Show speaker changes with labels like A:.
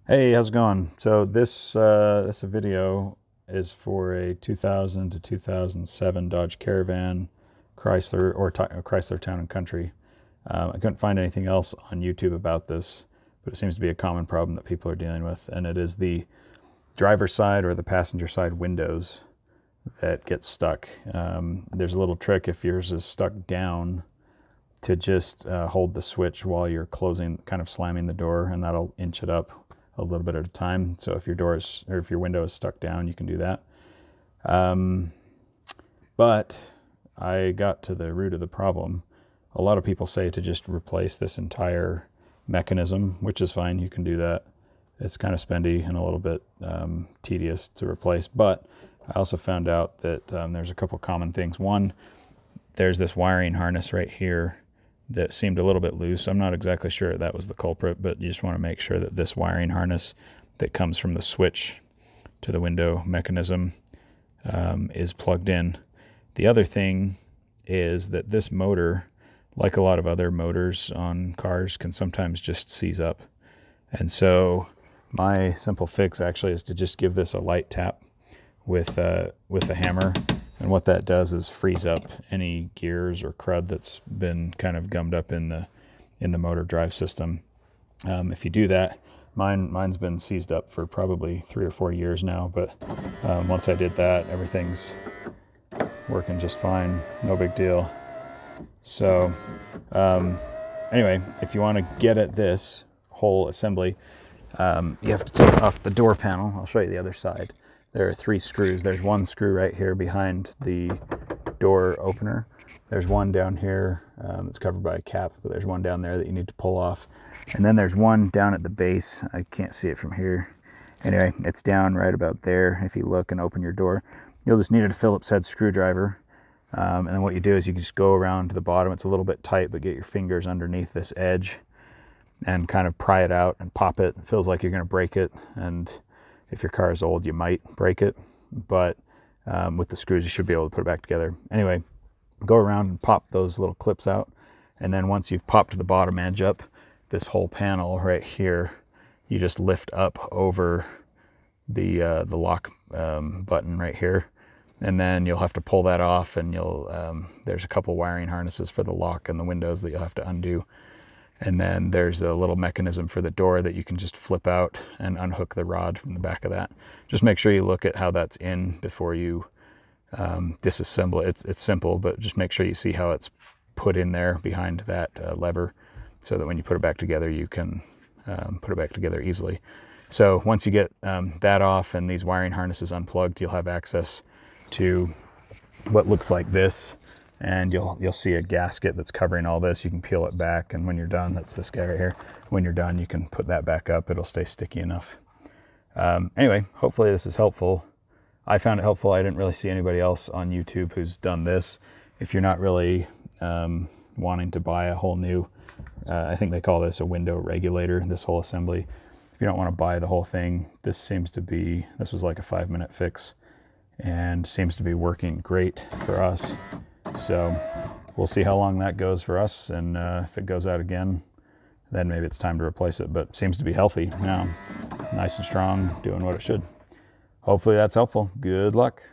A: Hey, how's it going? So this video is for a 2000 to 2007 Dodge Caravan Chrysler Town and Country. I couldn't find anything else on YouTube about this, but it seems to be a common problem that people are dealing with, and it is the driver's side or the passenger side windows that get stuck. There's a little trick if yours is stuck down to just hold the switch while you're closing, kind of slamming the door, and that'll inch it up a little bit at a time. So if if your window is stuck down, you can do that. But I got to the root of the problem. A lot of people say to just replace this entire mechanism, which is fine. You can do that. It's kind of spendy and a little bit tedious to replace. But I also found out that there's a couple common things. One, there's this wiring harness right here that seemed a little bit loose. I'm not exactly sure that was the culprit, but you just want to make sure that this wiring harness that comes from the switch to the window mechanism is plugged in. The other thing is that this motor, like a lot of other motors on cars, can sometimes just seize up. And so my simple fix actually is to just give this a light tap with a hammer. And what that does is freeze up any gears or crud that's been kind of gummed up in the motor drive system. If you do that, mine's been seized up for probably 3 or 4 years now, but once I did that, everything's working just fine. No big deal. So anyway, if you want to get at this whole assembly, you have to take off the door panel. I'll show you the other side. There are 3 screws. There's one screw right here behind the door opener. There's one down here that's covered by a cap, but there's one down there that you need to pull off. And then there's one down at the base. I can't see it from here. Anyway, it's down right about there. If you look and open your door, you'll just need a Phillips head screwdriver. And then what you do is you can just go around to the bottom. It's a little bit tight, but get your fingers underneath this edge and kind of pry it out and pop it. It feels like you're going to break it, and if your car is old, you might break it, but with the screws, you should be able to put it back together. Anyway, go around and pop those little clips out. And then once you've popped the bottom edge up, this whole panel right here, you just lift up over the lock button right here. And then you'll have to pull that off, and there's a couple wiring harnesses for the lock and the windows that you'll have to undo. And then there's a little mechanism for the door that you can just flip out and unhook the rod from the back of that. Just make sure you look at how that's in before you disassemble it. It's simple, but just make sure you see how it's put in there behind that lever, so that when you put it back together, you can put it back together easily. So once you get that off and these wiring harnesses unplugged, you'll have access to what looks like this. And you'll see a gasket that's covering all this. You can peel it back, and when you're done, that's this guy right here. When you're done, you can put that back up. It'll stay sticky enough. Anyway, hopefully this is helpful. I found it helpful. I didn't really see anybody else on YouTube who's done this. If you're not really wanting to buy a whole new, I think they call this a window regulator, this whole assembly. If you don't want to buy the whole thing, this was like a 5-minute fix, and seems to be working great for us. So we'll see how long that goes for us, and if it goes out again, then maybe it's time to replace it. But it seems to be healthy now, nice and strong, doing what it should. Hopefully that's helpful. Good luck.